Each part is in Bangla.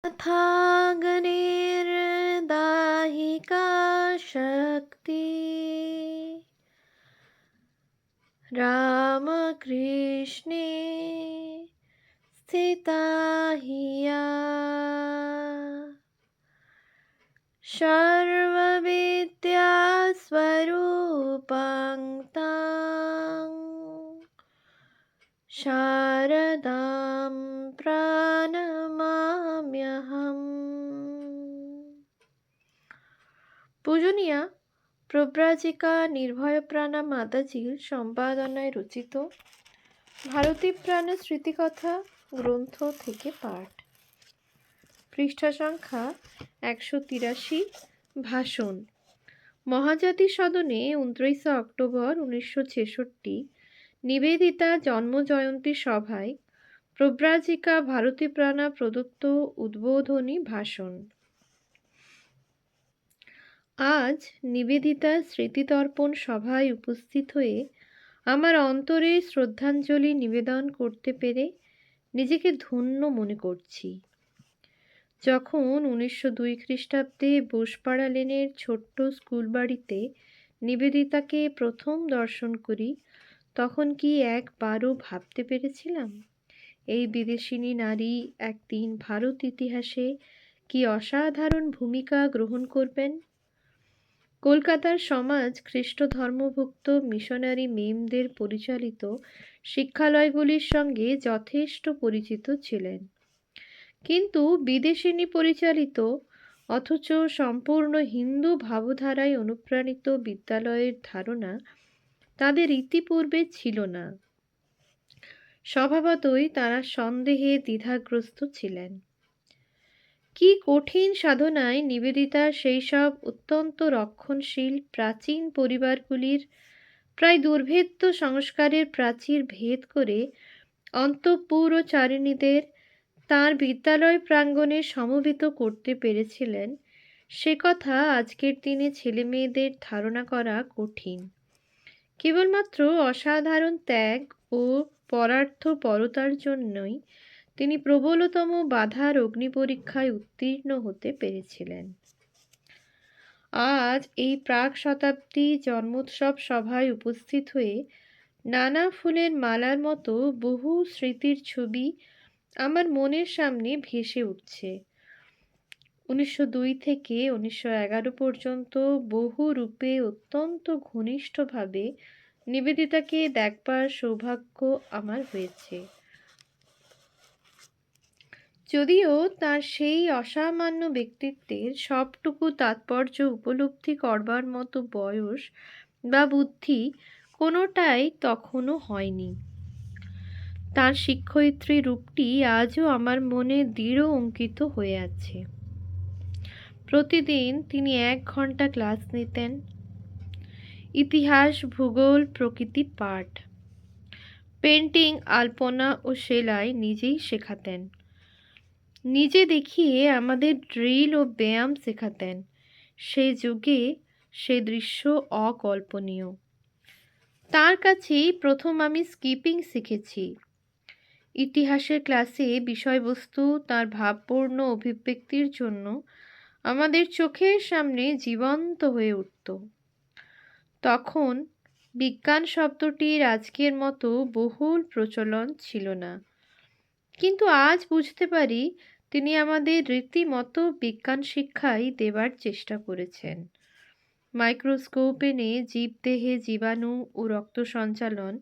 यथाग्निर्दाहिका शक्ति रामकृष्णे स्थिता हिया सर्वविद्यास्वरूपां तां शारदां प्रणमाम्यहम्। পূজনীয়া প্রব্রাজিকা নির্ভয়প্রাণা মাতাজির সম্পাদনায় রচিত ভারতী প্রাণ স্মৃতিকথা গ্রন্থ থেকে পাঠ। পৃষ্ঠা সংখ্যা 183। ভাষণ। মহাজাতি সদনে 29 অক্টোবর 1966 নিবেদিতা জন্মজয়ন্তী সভায় প্রব্রাজিকা ভারতী প্রাণা প্রদত্ত উদ্বোধনী ভাষণ। আজ নিবেদিতার স্মৃতিতর্পণ সভায় উপস্থিত হয়ে আমার অন্তরে শ্রদ্ধাঞ্জলি নিবেদন করতে পেরে নিজেকে ধন্য মনে করছি। যখন 1902 খ্রিস্টাব্দে বোসপাড়া লেনের ছোট্ট স্কুল বাড়িতে নিবেদিতাকে প্রথম দর্শন করি, তখন কি একবারও ভাবতে পেরেছিলাম এই বিদেশিনী নারী একদিন ভারত ইতিহাসে কি অসাধারণ ভূমিকা গ্রহণ করবেন? কলকাতার সমাজ খ্রিস্ট ধর্মভুক্ত মিশনারি মেমদের পরিচালিত শিক্ষালয়গুলির সঙ্গে যথেষ্ট পরিচিত ছিলেন, কিন্তু বিদেশিনী পরিচালিত অথচ সম্পূর্ণ হিন্দু ভাবধারায় অনুপ্রাণিত বিদ্যালয়ের ধারণা তাদের ইতিপূর্বে ছিল না। স্বভাবতই তারা সন্দেহে দ্বিধাগ্রস্ত ছিলেন। কি কঠিন সাধনায় নিবেদিতা সেই সব অত্যন্ত রক্ষণশীল প্রাচীন পরিবারগুলির প্রায় দুর্ভেদ্য সংস্কারের প্রাচীর ভেদ করে অন্তঃপুরচারিণীদের তাঁর বিদ্যালয় প্রাঙ্গণে সমবেত করতে পেরেছিলেন, সে কথা আজকের দিনে ছেলেমেয়েদের ধারণা করা কঠিন। কেবলমাত্র অসাধারণ ত্যাগ ও পরার্থপরতার জন্যই তিনি প্রবলতম বাধার অগ্নিপরীক্ষায় উত্তীর্ণ হতে পেরেছিলেন। আজ এই প্রাক শতাব্দী জন্মোৎসব সভায় উপস্থিত হয়ে নানা ফুলের মালার মতো বহু স্মৃতির ছবি আমার মনের সামনে ভেসে উঠছে। 1902 থেকে 1911 পর্যন্ত বহু রূপে অত্যন্ত ঘনিষ্ঠভাবে নিবেদিতাকে দেখবার সৌভাগ্য আমার হয়েছে। যদিও তার সেই অসামান্য ব্যক্তিত্বের সবটুকু তাৎপর্য উপলব্ধি করবার মতো বয়স বা বুদ্ধি কোনোটাই তখনও হয়নি, তার শিক্ষয়িত্রী রূপটি আজও আমার মনে দৃঢ় অঙ্কিত হয়ে আছে। প্রতিদিন তিনি 1 ঘন্টা ক্লাস নিতেন। ইতিহাস, ভূগোল, প্রকৃতি পাঠ, পেন্টিং, আলপনা ও সেলাই নিজেই শেখাতেন। নিজে দেখিয়ে আমাদের ড্রিল ও ব্যায়াম শেখাতেন। সেই যুগে সে দৃশ্য অকল্পনীয়। তার কাছেই প্রথম আমি স্কিপিং শিখেছি। ইতিহাসের ক্লাসে বিষয়বস্তু তার ভাবপূর্ণ অভিব্যক্তির জন্য আমাদের চোখের সামনে জীবন্ত হয়ে উঠত। তখন বিজ্ঞান শব্দটির আজকের মতো বহুল প্রচলন ছিল না, কিন্তু আজ বুঝতে পারি তিনি আমাদের রীতিমতো বিজ্ঞান শিক্ষাই দেবার চেষ্টা করেছেন। মাইক্রোস্কোপ এনে জীবদেহে জীবাণু ও রক্ত সঞ্চালন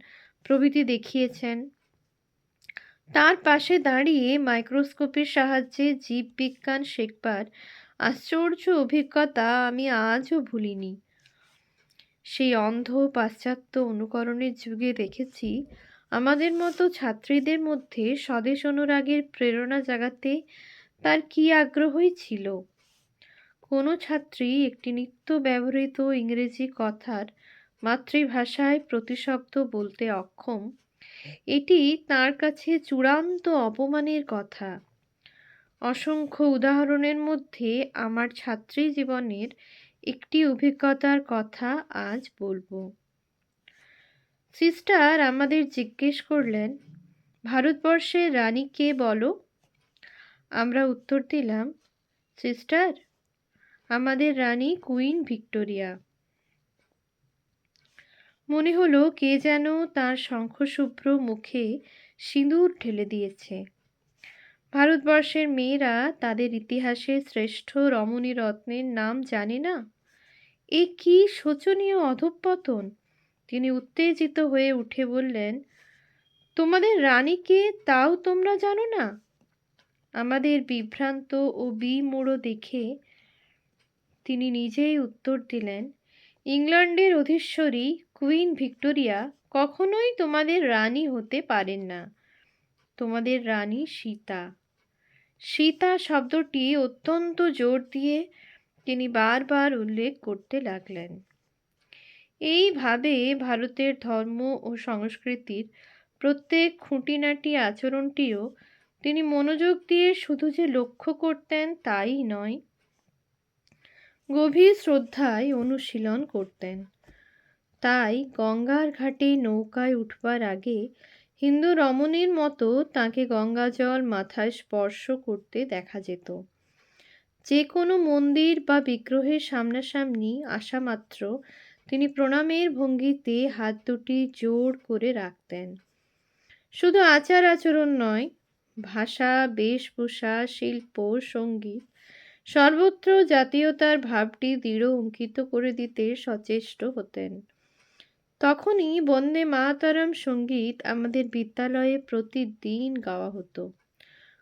প্রভৃতি দেখিয়েছেন। তার পাশে দাঁড়িয়ে মাইক্রোস্কোপের সাহায্যে জীববিজ্ঞান শেখবার আশ্চর্য অভিজ্ঞতা আমি আজও ভুলিনি। সেই অন্ধ পাশ্চাত্য অনুকরণের যুগে দেখেছি আমাদের মতো ছাত্রীদের মধ্যে স্বদেশ অনুরাগের প্রেরণা জাগাতে তার কি আগ্রহই ছিল। কোনো ছাত্রী একটি নিত্য ব্যবহৃত ইংরেজি কথার মাতৃভাষায় প্রতিশব্দ বলতে অক্ষম, এটি তার কাছে চূড়ান্ত অপমানের কথা। অসংখ্য উদাহরণের মধ্যে আমার ছাত্রী জীবনের একটি অভিজ্ঞতার কথা আজ বলবো। সিস্টার আমাদের জিজ্ঞেস করলেন, ভারতবর্ষের রানী কে বলো? আমরা উত্তর দিলাম, সিস্টার, আমাদের রানী কুইন ভিক্টোরিয়া। মনে হলো কে যেন তার শঙ্খশুভ্র মুখে সিঁদুর ঢেলে দিয়েছে। ভারতবর্ষের মেয়েরা তাদের ইতিহাসের শ্রেষ্ঠ রমণী রত্নের নাম জানে না? এ কি শোচনীয় অধঃপতন! তিনি উত্তেজিত হয়ে উঠে বললেন, তোমাদের রানীকে তাও তোমরা জানো না? আমাদের বিভ্রান্ত ও বিমূঢ় দেখে তিনি নিজেই উত্তর দিলেন, ইংল্যান্ডের অধীশ্বরী কুইন ভিক্টোরিয়া কখনোই তোমাদের রানী হতে পারেন না। তোমাদের রানী সীতা। সীতা শব্দটি অত্যন্ত জোর দিয়ে তিনি বারবার উল্লেখ করতে লাগলেন। এইভাবে ভারতের ধর্ম ও সংস্কৃতির প্রত্যেক খুঁটিনাটি আচরণটিও তিনি মনোযোগ দিয়ে শুধু যে লক্ষ্য করতেন তাই নয়, গভীর শ্রদ্ধায় অনুশীলন করতেন। তাই গঙ্গার ঘাটে নৌকায় উঠবার আগে হিন্দু রমণীর মতো তাকে গঙ্গাজল মাথায় স্পর্শ করতে দেখা যেত। যে কোনো মন্দির বা বিগ্রহের সামনাসামনি আসা মাত্র তিনি প্রণামের ভঙ্গিতে হাত দুটি জোর করে রাখতেন। শুধু আচার আচরণ নয়, ভাষা, বেশভূষা, শিল্প, সঙ্গীত সর্বত্র জাতীয়তার ভাবটি দৃঢ় অঙ্কিত করে দিতে সচেষ্ট হতেন। তখনই বন্দে মাতরম সঙ্গীত আমাদের বিদ্যালয়ে প্রতিদিন গাওয়া হতো।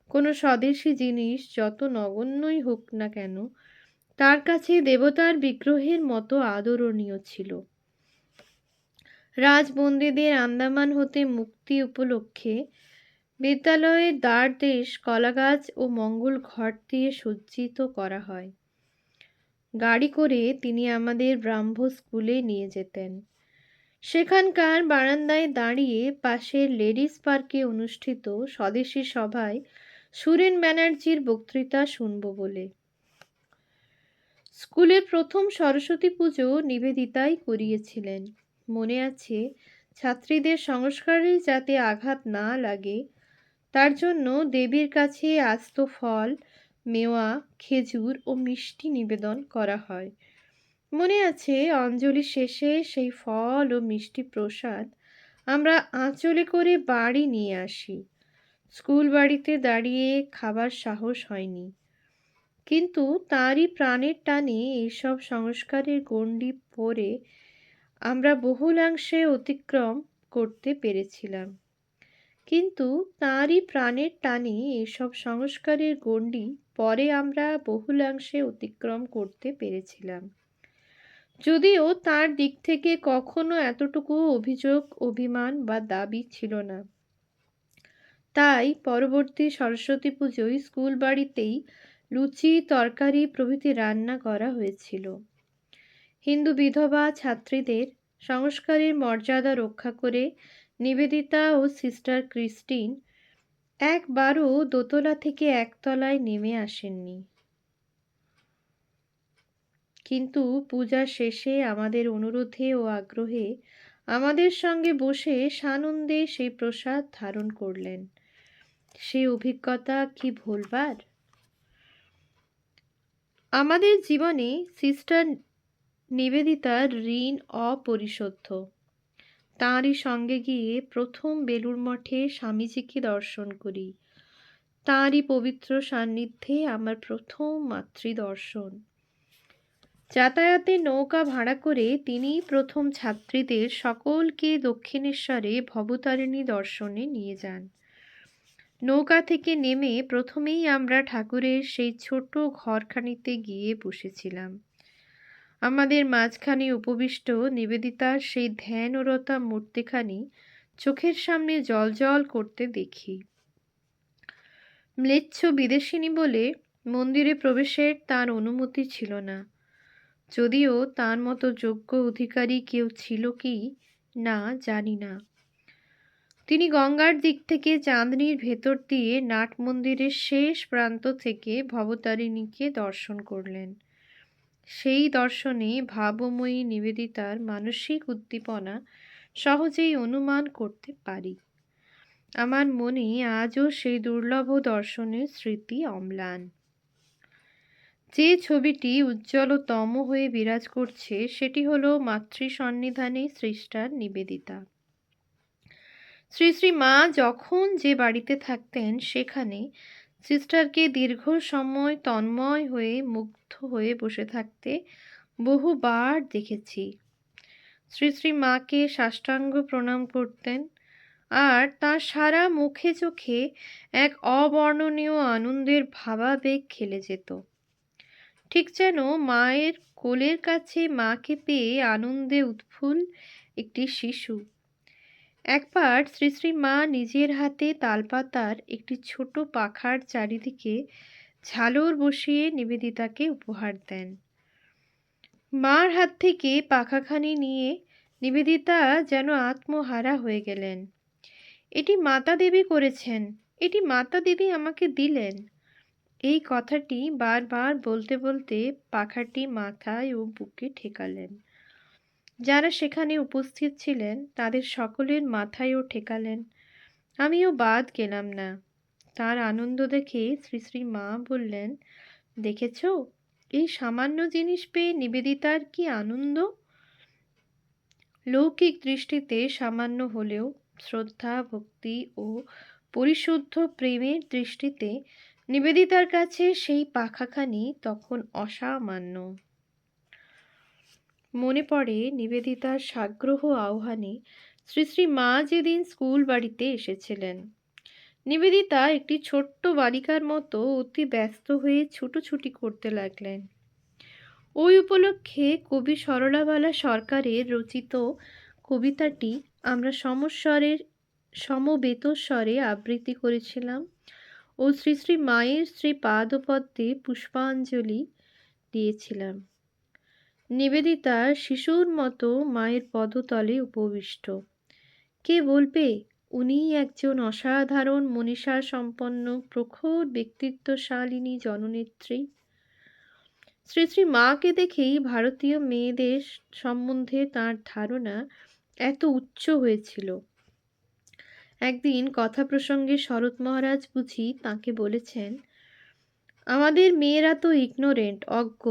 কোনো স্বদেশী জিনিস যত নগণ্যই হোক না কেন, তার কাছে দেবতার বিগ্রহের মতো আদরণীয় ছিল। রাজবন্দীদের আন্দামান হতে মুক্তি উপলক্ষে বিদ্যালয়ের দ্বারদেশ কলাগাছ ও মঙ্গল ঘট দিয়ে সজ্জিত করা হয়। গাড়ি করে তিনি আমাদের ব্রাহ্ম স্কুলে নিয়ে যেতেন। সেখানকার বারান্দায় দাঁড়িয়ে পাশের লেডিস পার্কে অনুষ্ঠিত স্বদেশী সভায় সুরেন ব্যানার্জির বক্তৃতা শুনব বলে। স্কুলের প্রথম সরস্বতী পুজো নিবেদিতাই করিয়েছিলেন। মনে আছে, ছাত্রীদের সংস্কারে যাতে আঘাত না লাগে তার জন্য দেবীর কাছে আস্ত ফল, মেওয়া, খেজুর ও মিষ্টি নিবেদন করা হয়। মনে আছে, অঞ্জলি শেষে সেই ফল ও মিষ্টি প্রসাদ আমরা আঁচলে করে বাড়ি নিয়ে আসি। স্কুল বাড়িতে দাঁড়িয়ে খাবার সাহস হয়নি, কিন্তু তাঁরই প্রাণের টানে এইসব সংস্কারের গণ্ডি পড়ে আমরা বহুলাংশে অতিক্রম করতে পেরেছিলাম। কিন্তু তাঁরই প্রাণের টানে এইসব সংস্কারের গণ্ডি পরে আমরা বহুলাংশে অতিক্রম করতে পেরেছিলাম, যদিও তার দিক থেকে কখনো এতটুকু অভিযোগ, অভিমান বা দাবি ছিল না। তাই পরবর্তী সরস্বতী পুজোয় স্কুল বাড়িতেই লুচি, তরকারি প্রভৃতি রান্না করা হয়েছিল। হিন্দু বিধবা ছাত্রীদের সংস্কারের মর্যাদা রক্ষা করে নিবেদিতা ও সিস্টার ক্রিস্টিন একবারও দোতলা থেকে একতলায় নেমে আসেননি। কিন্তু পূজা শেষে আমাদের অনুরোধে ও আগ্রহে আমাদের সঙ্গে বসে সানন্দে সেই প্রসাদ ধারণ করলেন। সেই অভিজ্ঞতা কি ভুলবার? আমাদের জীবনে সিস্টার নিবেদিতার ঋণ অপরিশোধ্য। তাঁরই সঙ্গে গিয়ে প্রথম বেলুড় মঠে স্বামীজিকে দর্শন করি। তাঁরই পবিত্র সান্নিধ্যে আমার প্রথম মাতৃদর্শন। যাতায়াতে নৌকা ভাড়া করে তিনি প্রথম ছাত্রীদের সকলকে দক্ষিণেশ্বরে ভবতারিণী দর্শনে নিয়ে যান। নৌকা থেকে নেমে প্রথমেই আমরা ঠাকুরের সেই ছোট ঘরখানিতে গিয়ে বসেছিলাম। আমাদের মাঝখানে উপবিষ্ট নিবেদিতার সেই ধ্যানরতা মূর্তিখানি চোখের সামনে জ্বলজ্বল করতে দেখি। ম্লেচ্ছ বিদেশিনী বলে মন্দিরে প্রবেশের তার অনুমতি ছিল না, যদিও তার মতো যোগ্য অধিকারী কেউ ছিল কি না জানি না। তিনি গঙ্গার দিক থেকে চাঁদনির ভেতর দিয়ে নাট মন্দিরের শেষ প্রান্ত থেকে ভবতারিণীকে দর্শন করলেন। সেই দর্শনে ভাবময়ী নিবেদিতার মানসিক উদ্দীপনা সহজেই অনুমান করতে পারি। আমার মনে আজও সেই দুর্লভ দর্শনের স্মৃতি অম্লান। যে ছবিটি উজ্জ্বলতম হয়ে বিরাজ করছে সেটি হলো মাতৃ সন্নিধানে সৃষ্টার নিবেদিতা। শ্রী শ্রী মা যখন যে বাড়িতে থাকতেন সেখানে সিস্টারকে দীর্ঘ সময় তন্ময় হয়ে মুগ্ধ হয়ে বসে থাকতে বহুবার দেখেছি। শ্রী শ্রী মাকে সাষ্টাঙ্গ প্রণাম করতেন, আর তার সারা মুখে চোখে এক অবর্ণনীয় আনন্দের ভাবাবেগ খেলে যেত, ঠিক যেন মায়ের কোলের কাছে মাকে পেয়ে আনন্দে উৎফুল্ল একটি শিশু। একবার শ্রী শ্রী মা নিজের হাতে তালপাতার একটি ছোট পাখার চারিদিকে ঝালর বসিয়ে নিবেদিতাকে উপহার দেন। মার হাত থেকে পাখাখানি নিয়ে নিবেদিতা যেন আত্মহারা হয়ে গেলেন। এটি মাতা দেবী করেছেন, এটি মাতা দেবী আমাকে দিলেন। এই কথাটি বারবার বলতে বলতে পাখাটি মাথায় ও বুকে ঠেকালেন। যারা সেখানে উপস্থিত ছিলেন তাদের সকলের মাথায়ও ঠেকালেন, আমিও বাদ গেলাম না। তার আনন্দ দেখে শ্রী শ্রী মা বললেন, দেখেছ এই সামান্য জিনিস পেয়ে নিবেদিতার কি আনন্দ। লৌকিক দৃষ্টিতে সামান্য হলেও শ্রদ্ধা ভক্তি ও পরিশুদ্ধ প্রেমের দৃষ্টিতে নিবেদিতার কাছে সেই পাখাখানি তখন অসামান্য। মনে পড়ে নিবেদিতার সাগ্রহ আহ্বানে শ্রী শ্রী মা যেদিন স্কুল বাড়িতে এসেছিলেন। নিবেদিতা একটি ছোট্ট বালিকার মতো অতি ব্যস্ত হয়ে ছুটোছুটি করতে লাগলেন। ওই উপলক্ষে কবি সরলাবালা সরকারের রচিত কবিতাটি আমরা সমবেতস্বরে আবৃত্তি করেছিলাম ও শ্রী শ্রী মায়ের শ্রী পাদপদ্মে পুষ্পাঞ্জলি দিয়েছিলাম। নিবেদিতা শিশুর মতো মায়ের পদতলে উপবিষ্ট। কে বলবে উনিই একজন অসাধারণ মনীষা সম্পন্ন প্রখর ব্যক্তিত্বশালিনী জননেত্রী। শ্রী শ্রী মাকে দেখেই ভারতীয় মেয়েদের সম্বন্ধে তার ধারণা এত উচ্চ হয়েছিল। একদিন কথা প্রসঙ্গে শরৎ মহারাজ বুঝি তাকে বলেছেন, আমাদের মেয়েরা তো ইগনোরেন্ট, অজ্ঞ।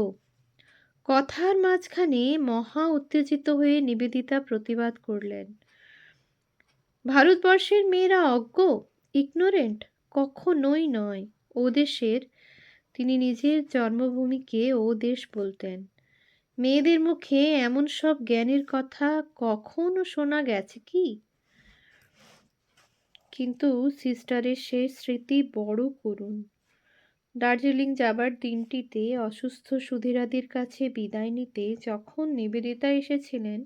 কথার মাঝখানে মহা উত্তেজিত হয়ে নিবেদিতা প্রতিবাদ করলেন, ভারতবর্ষের মেয়েরা অজ্ঞ, ইগনোরেন্ট? কখনোই নয়। ও দেশের, তিনি নিজের জন্মভূমিকে ও দেশ বলতেন। মেয়েদের মুখে এমন সব জ্ঞানের কথা কখনো শোনা গেছে কি? কিন্তু সিস্টারের শেষ স্মৃতি বড় করুণ। দার্জিলিং যাবার দিনটিতে অসুস্থ সুধীরাদির কাছে বিদায় নিতে যখন নিবেদিতা এসেছিলেন,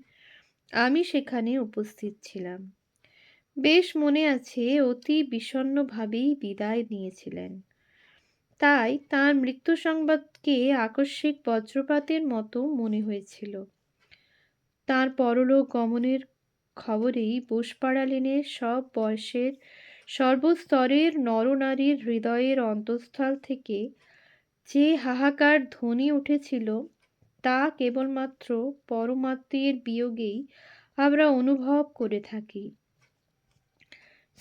আমি সেখানে উপস্থিত ছিলাম। বেশ মনে আছে, অতি বিষণ্ণভাবেই বিদায় নিয়েছিলেন। তাই তাঁর মৃত্যু সংবাদকে আকস্মিক বজ্রপাতের মতো মনে হয়েছিল। তাঁর পরলোক গমনের খবরেই বোসপাড়া লেনের সব বয়সের সর্বস্তরের নরনারীর হৃদয়ের অন্তঃস্থল থেকে যে হাহাকার ধ্বনি উঠেছিল তা কেবলমাত্র পরমাত্মীয়ের বিয়োগেই আমরা অনুভব করে থাকি।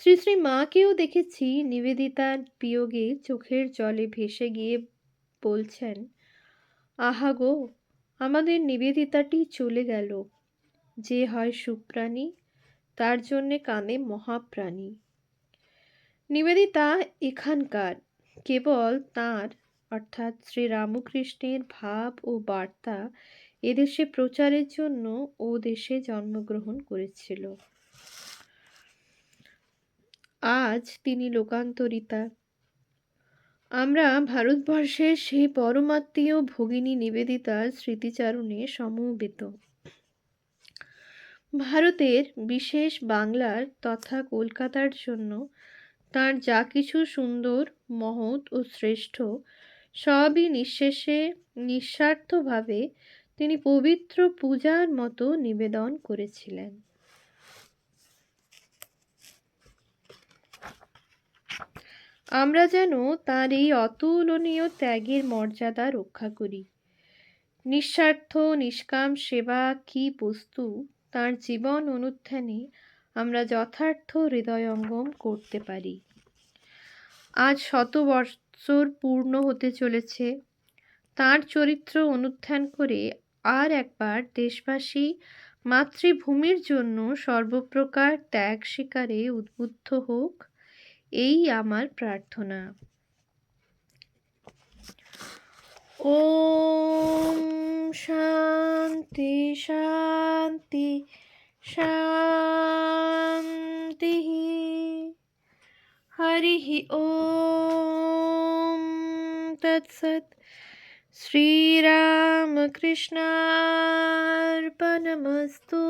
শ্রী শ্রী মাকেও দেখেছি নিবেদিতার বিয়োগে চোখের জলে ভেসে গিয়ে বলছেন, আহা গো, আমাদের নিবেদিতাটি চলে গেল। যে হয় সুপ্রাণী তার জন্যে কাঁদে মহাপ্রাণী। নিবেদিতা এখানকার, কেবল তাঁর অর্থাৎ শ্রী রামকৃষ্ণের ভাব ও বার্তা এদেশে প্রচারের জন্য ও দেশে জন্মগ্রহণ করেছিল। আজ তিনি লোকান্তরিতা। আমরা ভারতবর্ষের সেই পরমাত্মীয় ভগিনী নিবেদিতার স্মৃতিচারণে সমবেত। ভারতের, বিশেষ বাংলার তথা কলকাতার জন্য তাঁর যা কিছু সুন্দর, মহৎ ও শ্রেষ্ঠ সবই নিঃশেষে নিঃস্বার্থভাবে তিনি পবিত্র পূজার মতো নিবেদন করেছিলেন। আমরা যেন তার এই অতুলনীয় ত্যাগের মর্যাদা রক্ষা করি। নিঃস্বার্থ নিষ্কাম সেবা কি বস্তু তার জীবন অনুধ্যানে আমরা যথার্থ হৃদয়ঙ্গম করতে পারি। আজ 100 বৎসর পূর্ণ হতে চলেছে। তাঁর চরিত্র অনুধ্যান করে আর একবার দেশবাসী মাতৃভূমির জন্য সর্বপ্রকার ত্যাগ স্বীকারে উদ্বুদ্ধ হোক, এই আমার প্রার্থনা। ওম শান্তি শান্তি শান্তি। হরিঃ ওম তৎসৎ। শ্রীরামকৃষ্ণার্পণমস্তু।